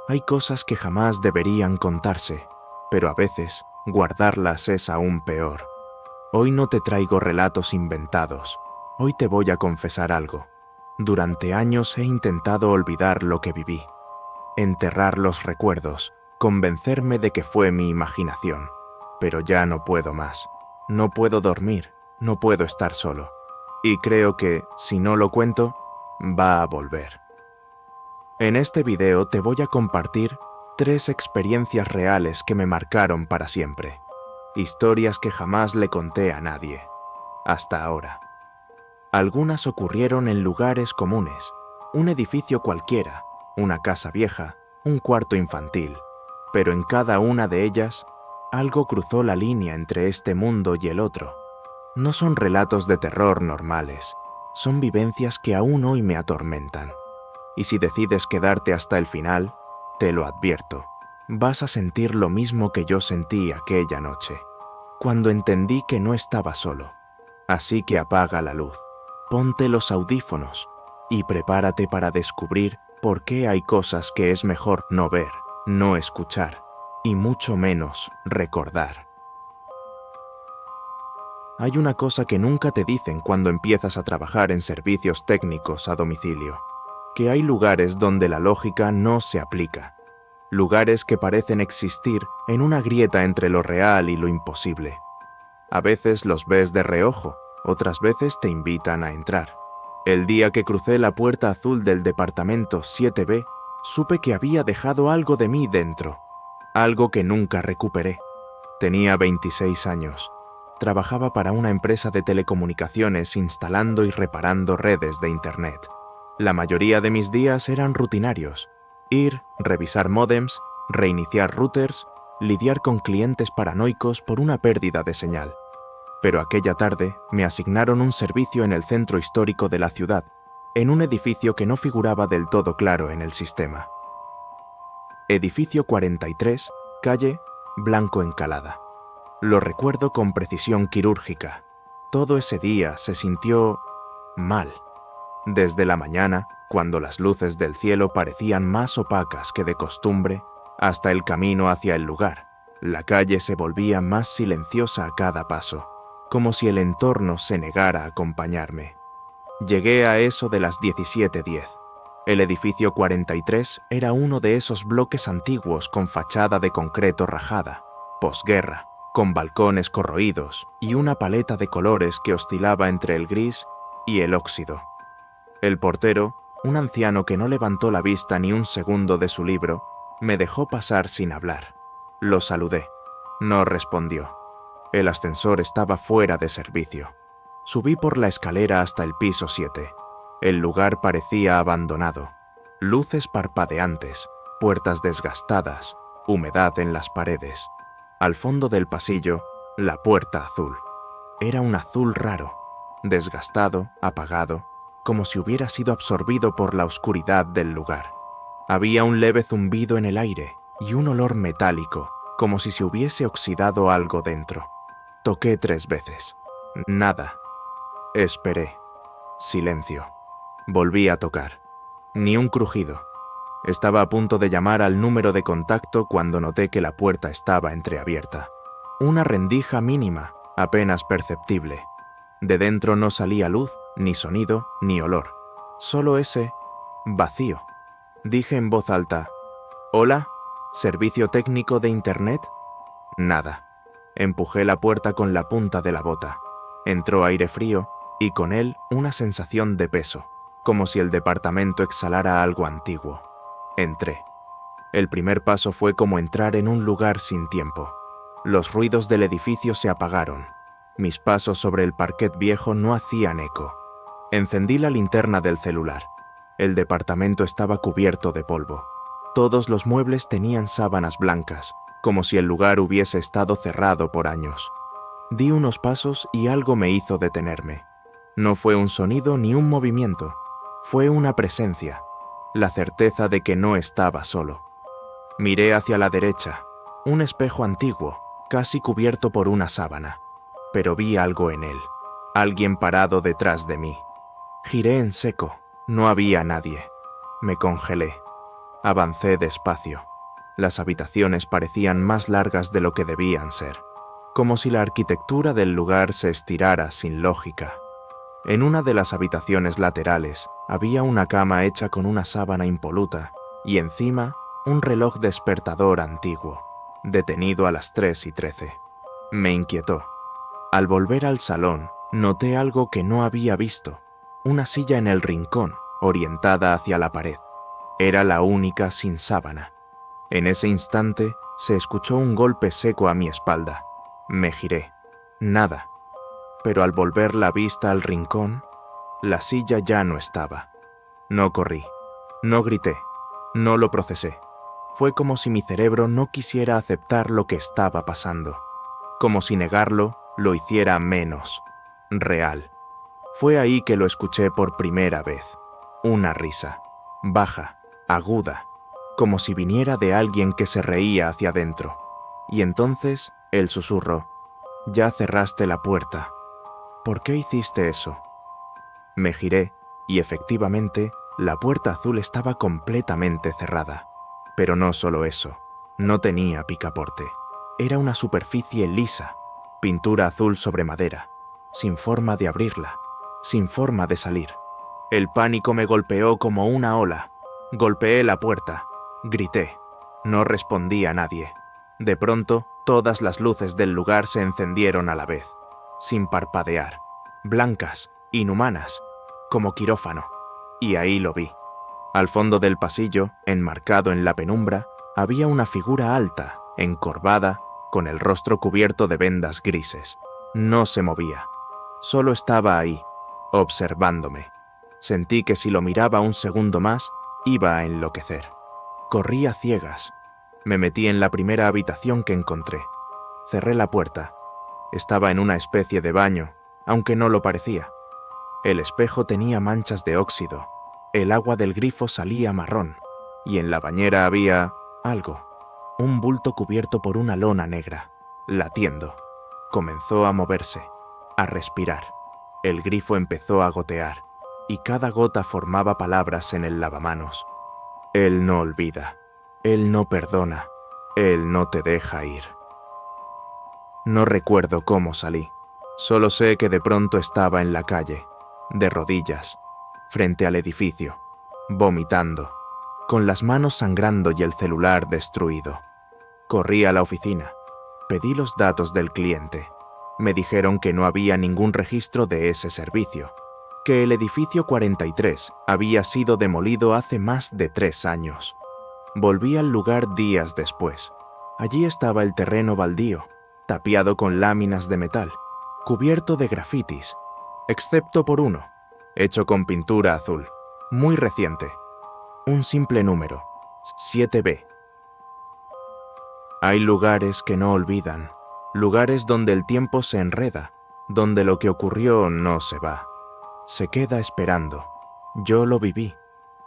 Hay cosas que jamás deberían contarse, pero a veces guardarlas es aún peor. Hoy no te traigo relatos inventados. Hoy te voy a confesar algo. Durante años he intentado olvidar lo que viví, enterrar los recuerdos, convencerme de que fue mi imaginación. Pero ya no puedo más. No puedo dormir, no puedo estar solo. Y creo que, si no lo cuento, va a volver. En este video te voy a compartir 3 experiencias reales que me marcaron para siempre. Historias que jamás le conté a nadie, hasta ahora. Algunas ocurrieron en lugares comunes, un edificio cualquiera, una casa vieja, un cuarto infantil, pero en cada una de ellas, algo cruzó la línea entre este mundo y el otro. No son relatos de terror normales, son vivencias que aún hoy me atormentan. Y si decides quedarte hasta el final, te lo advierto, vas a sentir lo mismo que yo sentí aquella noche, cuando entendí que no estaba solo. Así que apaga la luz, ponte los audífonos y prepárate para descubrir por qué hay cosas que es mejor no ver, no escuchar y mucho menos recordar. Hay una cosa que nunca te dicen cuando empiezas a trabajar en servicios técnicos a domicilio, que hay lugares donde la lógica no se aplica, lugares que parecen existir en una grieta entre lo real y lo imposible. A veces los ves de reojo, otras veces te invitan a entrar. El día que crucé la puerta azul del departamento 7B, supe que había dejado algo de mí dentro, algo que nunca recuperé. Tenía 26 años. Trabajaba para una empresa de telecomunicaciones instalando y reparando redes de Internet. La mayoría de mis días eran rutinarios: ir, revisar módems, reiniciar routers, lidiar con clientes paranoicos por una pérdida de señal. Pero aquella tarde me asignaron un servicio en el centro histórico de la ciudad, en un edificio que no figuraba del todo claro en el sistema. Edificio 43, calle Blanco Encalada. Lo recuerdo con precisión quirúrgica. Todo ese día se sintió mal. Desde la mañana, cuando las luces del cielo parecían más opacas que de costumbre, hasta el camino hacia el lugar. La calle se volvía más silenciosa a cada paso, como si el entorno se negara a acompañarme. Llegué a eso de las 17:10. El edificio 43 era uno de esos bloques antiguos con fachada de concreto rajada, posguerra, con balcones corroídos y una paleta de colores que oscilaba entre el gris y el óxido. El portero, un anciano que no levantó la vista ni un segundo de su libro, me dejó pasar sin hablar. Lo saludé. No respondió. El ascensor estaba fuera de servicio. Subí por la escalera hasta el piso 7. El lugar parecía abandonado. Luces parpadeantes, puertas desgastadas, humedad en las paredes. Al fondo del pasillo, la puerta azul. Era un azul raro, desgastado, apagado, como si hubiera sido absorbido por la oscuridad del lugar. Había un leve zumbido en el aire y un olor metálico, como si se hubiese oxidado algo dentro. Toqué 3 veces. Nada. Esperé. Silencio. Volví a tocar. Ni un crujido. Estaba a punto de llamar al número de contacto cuando noté que la puerta estaba entreabierta. Una rendija mínima, apenas perceptible. De dentro no salía luz, ni sonido, ni olor. Solo ese vacío. Dije en voz alta: «¿Hola? ¿Servicio técnico de Internet?» Nada. Empujé la puerta con la punta de la bota. Entró aire frío y con él una sensación de peso, como si el departamento exhalara algo antiguo. Entré. El primer paso fue como entrar en un lugar sin tiempo. Los ruidos del edificio se apagaron. Mis pasos sobre el parquet viejo no hacían eco. Encendí la linterna del celular. El departamento estaba cubierto de polvo. Todos los muebles tenían sábanas blancas, como si el lugar hubiese estado cerrado por años. Di unos pasos y algo me hizo detenerme. No fue un sonido ni un movimiento. Fue una presencia, la certeza de que no estaba solo. Miré hacia la derecha, un espejo antiguo, casi cubierto por una sábana, pero vi algo en él, alguien parado detrás de mí. Giré en seco, no había nadie. Me congelé. Avancé despacio. Las habitaciones parecían más largas de lo que debían ser, como si la arquitectura del lugar se estirara sin lógica. En una de las habitaciones laterales había una cama hecha con una sábana impoluta y encima un reloj despertador antiguo, detenido a las 3:13. Me inquietó. Al volver al salón, noté algo que no había visto: una silla en el rincón, orientada hacia la pared. Era la única sin sábana. En ese instante se escuchó un golpe seco a mi espalda. Me giré. Nada. Pero al volver la vista al rincón, la silla ya no estaba. No corrí. No grité. No lo procesé. Fue como si mi cerebro no quisiera aceptar lo que estaba pasando. Como si negarlo lo hiciera menos real. Fue ahí que lo escuché por primera vez. Una risa. Baja, aguda, como si viniera de alguien que se reía hacia adentro. Y entonces el susurro: «Ya cerraste la puerta. ¿Por qué hiciste eso?». Me giré y efectivamente la puerta azul estaba completamente cerrada. Pero no solo eso, no tenía picaporte. Era una superficie lisa, pintura azul sobre madera, sin forma de abrirla, sin forma de salir. El pánico me golpeó como una ola. Golpeé la puerta, grité. No respondía a nadie. De pronto, todas las luces del lugar se encendieron a la vez, sin parpadear, blancas, inhumanas, como quirófano. Y ahí lo vi. Al fondo del pasillo, enmarcado en la penumbra, había una figura alta, encorvada, con el rostro cubierto de vendas grises. No se movía. Solo estaba ahí, observándome. Sentí que si lo miraba un segundo más, iba a enloquecer. Corrí a ciegas. Me metí en la primera habitación que encontré. Cerré la puerta. Estaba en una especie de baño, aunque no lo parecía. El espejo tenía manchas de óxido. El agua del grifo salía marrón. Y en la bañera había algo. Un bulto cubierto por una lona negra, latiendo. Comenzó a moverse, a respirar. El grifo empezó a gotear, y cada gota formaba palabras en el lavamanos. Él no olvida, Él no perdona, Él no te deja ir. No recuerdo cómo salí. Solo sé que de pronto estaba en la calle, de rodillas, frente al edificio, vomitando, con las manos sangrando y el celular destruido. Corrí a la oficina. Pedí los datos del cliente. Me dijeron que no había ningún registro de ese servicio, que el edificio 43 había sido demolido hace más de 3 años. Volví al lugar días después. Allí estaba el terreno baldío, tapiado con láminas de metal, cubierto de grafitis, excepto por uno, hecho con pintura azul, muy reciente. Un simple número, 7B. Hay lugares que no olvidan, lugares donde el tiempo se enreda, donde lo que ocurrió no se va. Se queda esperando. Yo lo viví.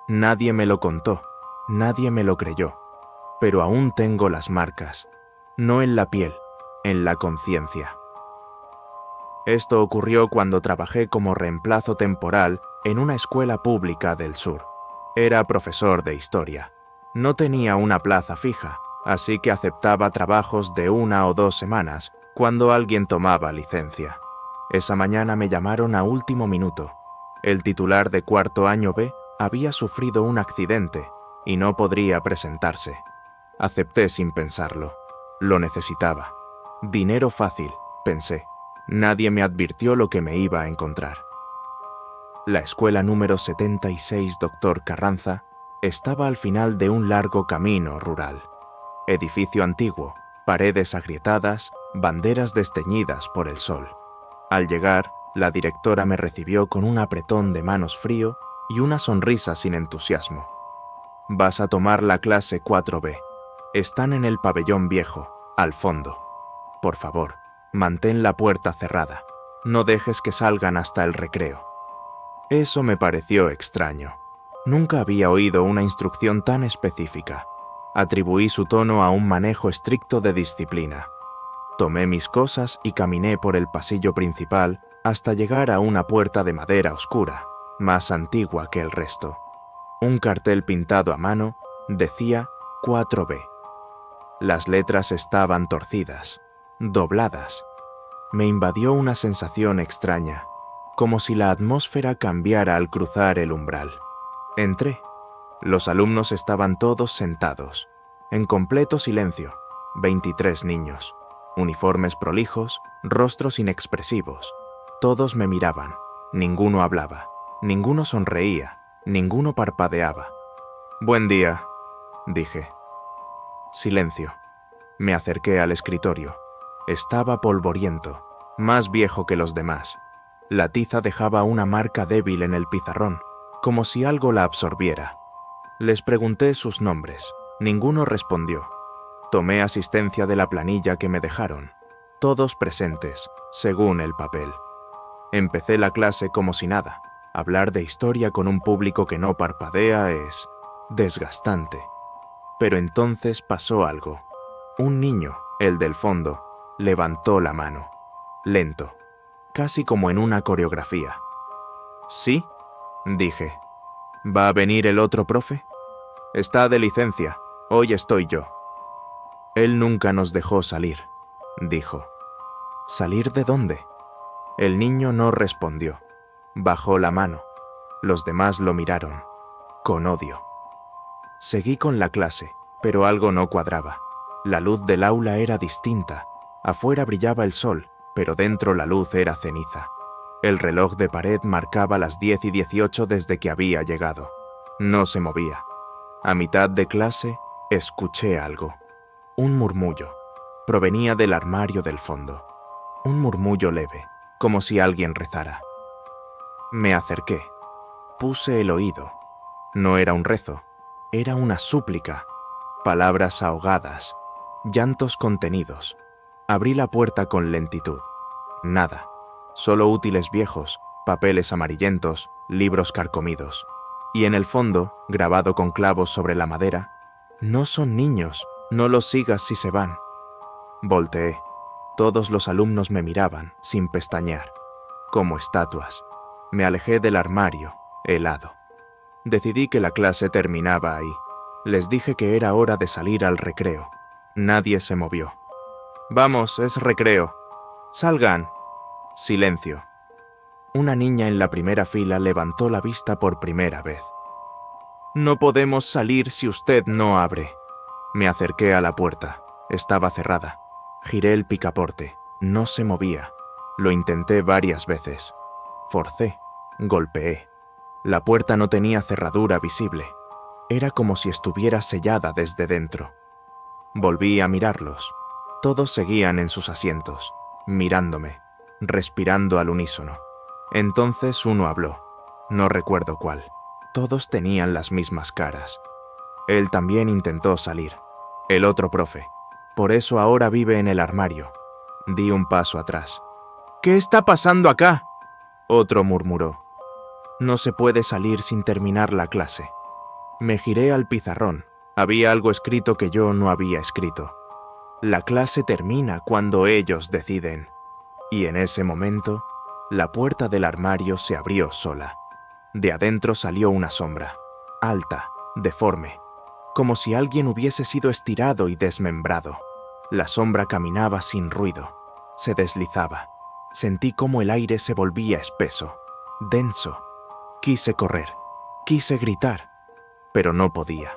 Nadie me lo contó, nadie me lo creyó. Pero aún tengo las marcas, no en la piel, en la conciencia. Esto ocurrió cuando trabajé como reemplazo temporal en una escuela pública del sur. Era profesor de historia. No tenía una plaza fija, así que aceptaba trabajos de 1 o 2 semanas cuando alguien tomaba licencia. Esa mañana me llamaron a último minuto. El titular de cuarto año B había sufrido un accidente y no podría presentarse. Acepté sin pensarlo. Lo necesitaba. Dinero fácil, pensé. Nadie me advirtió lo que me iba a encontrar. La escuela número 76 Dr. Carranza estaba al final de un largo camino rural. Edificio antiguo, paredes agrietadas, banderas desteñidas por el sol. Al llegar, la directora me recibió con un apretón de manos frío y una sonrisa sin entusiasmo. «Vas a tomar la clase 4B. Están en el pabellón viejo, al fondo. Por favor, mantén la puerta cerrada. No dejes que salgan hasta el recreo». Eso me pareció extraño. Nunca había oído una instrucción tan específica. Atribuí su tono a un manejo estricto de disciplina. Tomé mis cosas y caminé por el pasillo principal hasta llegar a una puerta de madera oscura, más antigua que el resto. Un cartel pintado a mano Decía 4B. Las letras estaban torcidas, dobladas. Me invadió una sensación extraña, como si la atmósfera cambiara al cruzar el umbral. Entré. Los alumnos estaban todos sentados, en completo silencio. 23 niños, uniformes prolijos, rostros inexpresivos. Todos me miraban, ninguno hablaba, ninguno sonreía, ninguno parpadeaba. «Buen día», dije. Silencio. Me acerqué al escritorio. Estaba polvoriento, más viejo que los demás. La tiza dejaba una marca débil en el pizarrón, como si algo la absorbiera. Les pregunté sus nombres. Ninguno respondió. Tomé asistencia de la planilla que me dejaron. Todos presentes, según el papel. Empecé la clase como si nada. Hablar de historia con un público que no parpadea es desgastante. Pero entonces pasó algo. Un niño, el del fondo, levantó la mano. Lento, casi como en una coreografía. «¿Sí?», dije. «¿Va a venir el otro profe?». «Está de licencia. Hoy estoy yo». «Él nunca nos dejó salir», dijo. «¿Salir de dónde?». El niño no respondió. Bajó la mano. Los demás lo miraron, con odio. Seguí con la clase, pero algo no cuadraba. La luz del aula era distinta. Afuera brillaba el sol, pero dentro la luz era ceniza. El reloj de pared marcaba las 10:18 desde que había llegado. No se movía. A mitad de clase, escuché algo. Un murmullo. Provenía del armario del fondo. Un murmullo leve, como si alguien rezara. Me acerqué. Puse el oído. No era un rezo, era una súplica. Palabras ahogadas, llantos contenidos. Abrí la puerta con lentitud. Nada. Solo útiles viejos, papeles amarillentos, libros carcomidos. Y en el fondo, grabado con clavos sobre la madera, «No son niños, no los sigas si se van». Volteé. Todos los alumnos me miraban, sin pestañear, como estatuas. Me alejé del armario, helado. Decidí que la clase terminaba ahí. Les dije que era hora de salir al recreo. Nadie se movió. «Vamos, es recreo. Salgan». Silencio. Una niña en la primera fila levantó la vista por primera vez. «No podemos salir si usted no abre». Me acerqué a la puerta. Estaba cerrada. Giré el picaporte. No se movía. Lo intenté varias veces. Forcé. Golpeé. La puerta no tenía cerradura visible. Era como si estuviera sellada desde dentro. Volví a mirarlos. Todos seguían en sus asientos, mirándome, respirando al unísono. Entonces uno habló. No recuerdo cuál. Todos tenían las mismas caras. Él también intentó salir. El otro profe. Por eso ahora vive en el armario. Di un paso atrás. «¿Qué está pasando acá?», otro murmuró. «No se puede salir sin terminar la clase». Me giré al pizarrón. Había algo escrito que yo no había escrito. «La clase termina cuando ellos deciden». Y en ese momento, la puerta del armario se abrió sola. De adentro salió una sombra, alta, deforme, como si alguien hubiese sido estirado y desmembrado. La sombra caminaba sin ruido, se deslizaba. Sentí cómo el aire se volvía espeso, denso. Quise correr, quise gritar, pero no podía.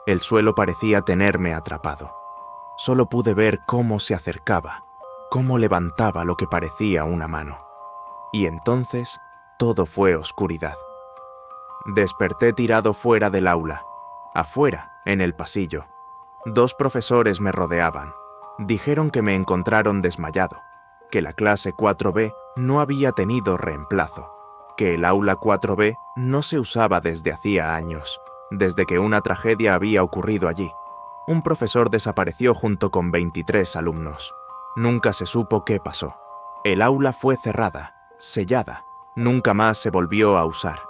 El suelo parecía tenerme atrapado. Solo pude ver cómo se acercaba, cómo levantaba lo que parecía una mano. Y entonces, todo fue oscuridad. Desperté tirado fuera del aula, afuera, en el pasillo. 2 profesores me rodeaban. Dijeron que me encontraron desmayado, que la clase 4B no había tenido reemplazo, que el aula 4B no se usaba desde hacía años, desde que una tragedia había ocurrido allí. Un profesor desapareció junto con 23 alumnos. Nunca se supo qué pasó. El aula fue cerrada, sellada, nunca más se volvió a usar.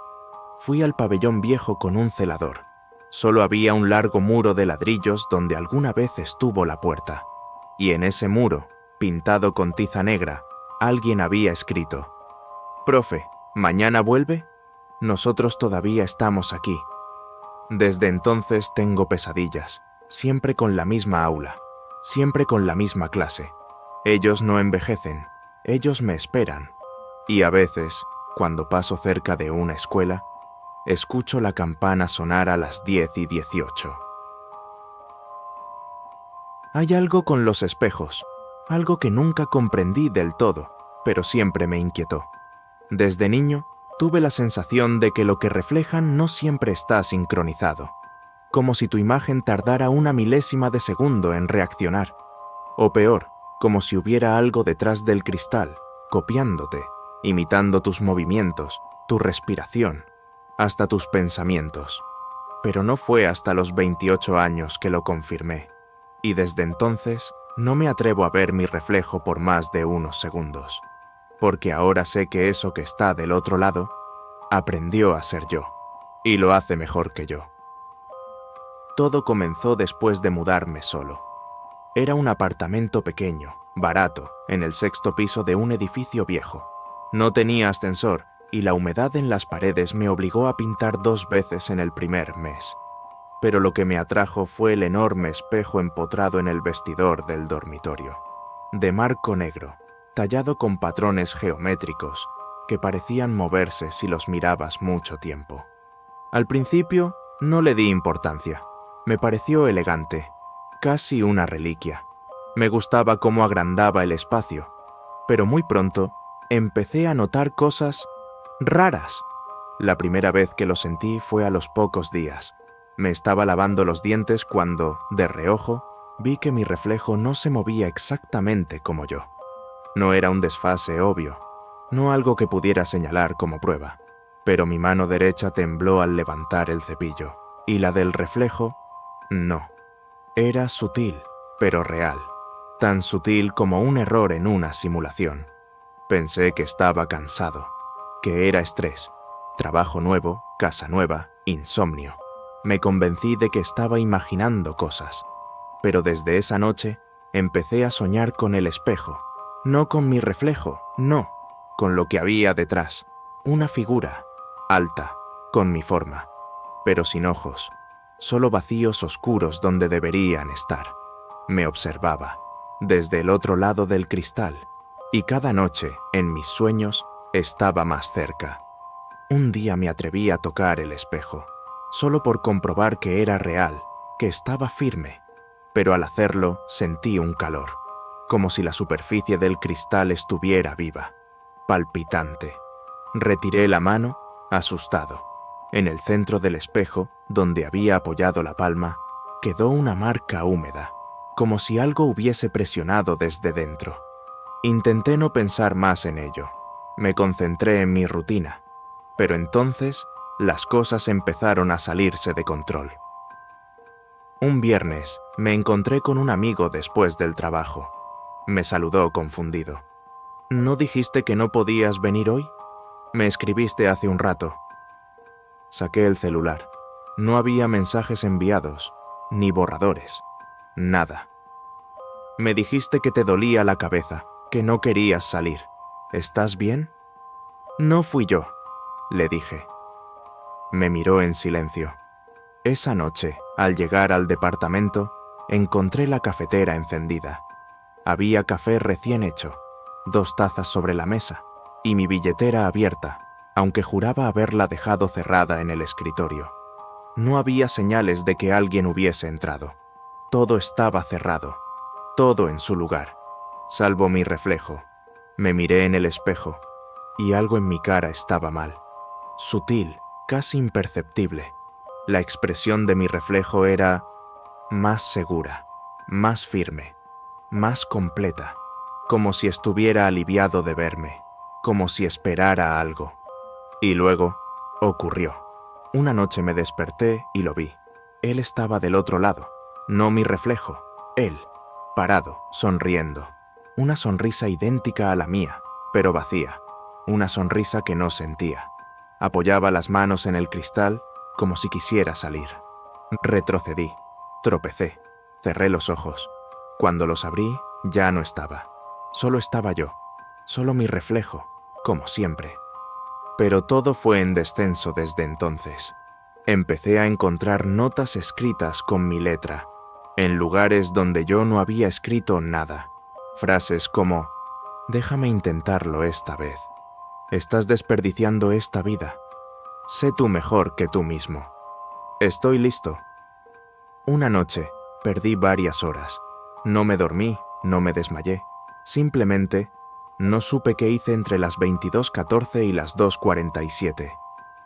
Fui al pabellón viejo con un celador. Solo había un largo muro de ladrillos donde alguna vez estuvo la puerta. Y en ese muro, pintado con tiza negra, alguien había escrito: «Profe, ¿mañana vuelve? Nosotros todavía estamos aquí». Desde entonces tengo pesadillas, siempre con la misma aula, siempre con la misma clase. Ellos no envejecen, ellos me esperan. Y a veces, cuando paso cerca de una escuela, escucho la campana sonar a las 10:18. Hay algo con los espejos, algo que nunca comprendí del todo, pero siempre me inquietó. Desde niño, tuve la sensación de que lo que reflejan no siempre está sincronizado, como si tu imagen tardara una milésima de segundo en reaccionar, o peor, como si hubiera algo detrás del cristal, copiándote, imitando tus movimientos, tu respiración, hasta tus pensamientos. Pero no fue hasta los 28 años que lo confirmé, y desde entonces no me atrevo a ver mi reflejo por más de unos segundos, porque ahora sé que eso que está del otro lado aprendió a ser yo, y lo hace mejor que yo. Todo comenzó después de mudarme solo. Era un apartamento pequeño, barato, en el 6º piso de un edificio viejo. No tenía ascensor, y la humedad en las paredes me obligó a pintar 2 veces en el primer mes. Pero lo que me atrajo fue el enorme espejo empotrado en el vestidor del dormitorio, de marco negro, tallado con patrones geométricos que parecían moverse si los mirabas mucho tiempo. Al principio no le di importancia. Me pareció elegante, casi una reliquia. Me gustaba cómo agrandaba el espacio, pero muy pronto empecé a notar cosas raras. La primera vez que lo sentí fue a los pocos días. Me estaba lavando los dientes cuando, de reojo, vi que mi reflejo no se movía exactamente como yo. No era un desfase obvio, no algo que pudiera señalar como prueba, pero mi mano derecha tembló al levantar el cepillo, y la del reflejo, no. Era sutil, pero real, tan sutil como un error en una simulación. Pensé que estaba cansado, que era estrés, trabajo nuevo, casa nueva, insomnio. Me convencí de que estaba imaginando cosas, pero desde esa noche empecé a soñar con el espejo, no con mi reflejo, no, con lo que había detrás, una figura, alta, con mi forma, pero sin ojos, solo vacíos oscuros donde deberían estar. Me observaba, desde el otro lado del cristal, y cada noche, en mis sueños, estaba más cerca. Un día me atreví a tocar el espejo, solo por comprobar que era real, que estaba firme, pero al hacerlo sentí un calor, como si la superficie del cristal estuviera viva, palpitante. Retiré la mano, asustado. En el centro del espejo, donde había apoyado la palma, quedó una marca húmeda, como si algo hubiese presionado desde dentro. Intenté no pensar más en ello. Me concentré en mi rutina, pero entonces las cosas empezaron a salirse de control. Un viernes me encontré con un amigo después del trabajo. Me saludó confundido. ¿No dijiste que no podías venir hoy? Me escribiste hace un rato. Saqué el celular. No había mensajes enviados, ni borradores, nada. Me dijiste que te dolía la cabeza, que no querías salir. ¿Estás bien? No fui yo, le dije. Me miró en silencio. Esa noche, al llegar al departamento, encontré la cafetera encendida. Había café recién hecho, 2 tazas sobre la mesa, y mi billetera abierta, aunque juraba haberla dejado cerrada en el escritorio. No había señales de que alguien hubiese entrado. Todo estaba cerrado, todo en su lugar, salvo mi reflejo. Me miré en el espejo, y algo en mi cara estaba mal. Sutil, casi imperceptible. La expresión de mi reflejo era más segura, más firme, más completa, como si estuviera aliviado de verme, como si esperara algo. Y luego, ocurrió. Una noche me desperté y lo vi. Él estaba del otro lado, no mi reflejo, él, parado, sonriendo. Una sonrisa idéntica a la mía, pero vacía, una sonrisa que no sentía. Apoyaba las manos en el cristal como si quisiera salir. Retrocedí, tropecé, cerré los ojos. Cuando los abrí, ya no estaba. Solo estaba yo, solo mi reflejo, como siempre. Pero todo fue en descenso desde entonces. Empecé a encontrar notas escritas con mi letra, en lugares donde yo no había escrito nada. Frases como: déjame intentarlo esta vez. Estás desperdiciando esta vida. Sé tú mejor que tú mismo. Estoy listo. Una noche, perdí varias horas. No me dormí, no me desmayé. Simplemente, no supe qué hice entre las 22:14 y las 2:47.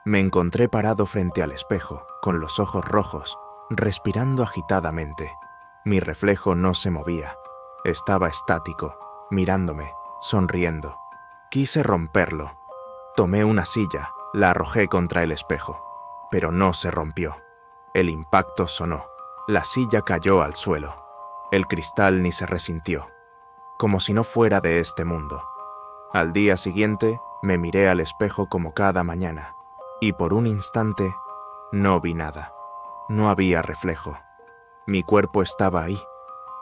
Me encontré parado frente al espejo, con los ojos rojos, respirando agitadamente. Mi reflejo no se movía. Estaba estático, mirándome, sonriendo. Quise romperlo. Tomé una silla, la arrojé contra el espejo, pero no se rompió. El impacto sonó. La silla cayó al suelo. El cristal ni se resintió, como si no fuera de este mundo. Al día siguiente, me miré al espejo como cada mañana, y por un instante no vi nada. No había reflejo. Mi cuerpo estaba ahí,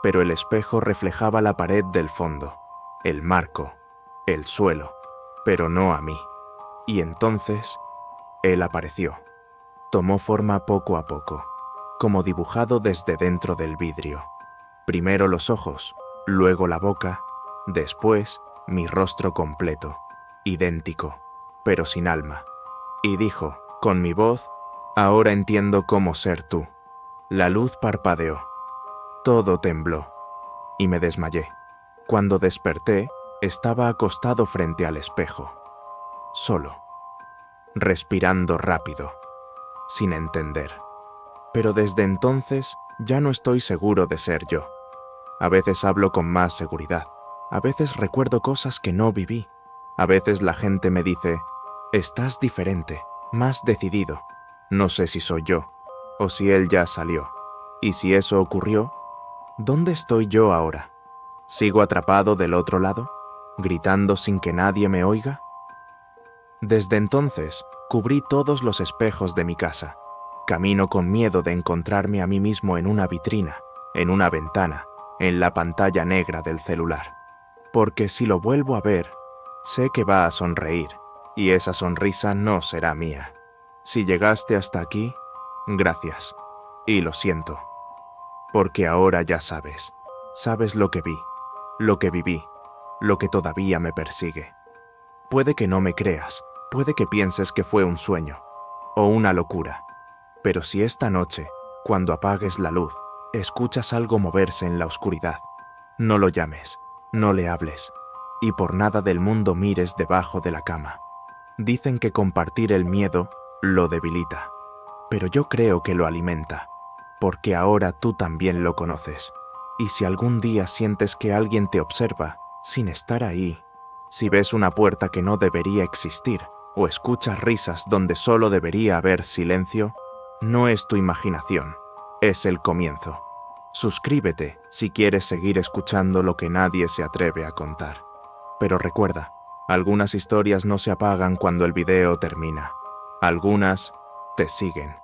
pero el espejo reflejaba la pared del fondo, el marco, el suelo, pero no a mí. Y entonces, él apareció. Tomó forma poco a poco, como dibujado desde dentro del vidrio. Primero los ojos, luego la boca, después mi rostro completo, idéntico, pero sin alma. Y dijo, con mi voz: ahora entiendo cómo ser tú. La luz parpadeó. Todo tembló, y me desmayé. Cuando desperté, estaba acostado frente al espejo, solo, respirando rápido, sin entender. Pero desde entonces ya no estoy seguro de ser yo. A veces hablo con más seguridad, a veces recuerdo cosas que no viví, a veces la gente me dice: estás diferente, más decidido. No sé si soy yo, o si él ya salió. Y si eso ocurrió, ¿dónde estoy yo ahora? ¿Sigo atrapado del otro lado, gritando sin que nadie me oiga? Desde entonces, cubrí todos los espejos de mi casa. Camino con miedo de encontrarme a mí mismo en una vitrina, en una ventana, en la pantalla negra del celular. Porque si lo vuelvo a ver, sé que va a sonreír, y esa sonrisa no será mía. Si llegaste hasta aquí, gracias, y lo siento. Porque ahora ya sabes lo que vi, lo que viví, lo que todavía me persigue. Puede que no me creas, puede que pienses que fue un sueño, o una locura, pero si esta noche, cuando apagues la luz, escuchas algo moverse en la oscuridad, no lo llames, no le hables, y por nada del mundo mires debajo de la cama. Dicen que compartir el miedo lo debilita, pero yo creo que lo alimenta, porque ahora tú también lo conoces. Y si algún día sientes que alguien te observa sin estar ahí, si ves una puerta que no debería existir, o escuchas risas donde solo debería haber silencio, no es tu imaginación, es el comienzo. Suscríbete si quieres seguir escuchando lo que nadie se atreve a contar. Pero recuerda, algunas historias no se apagan cuando el video termina. Algunas te siguen.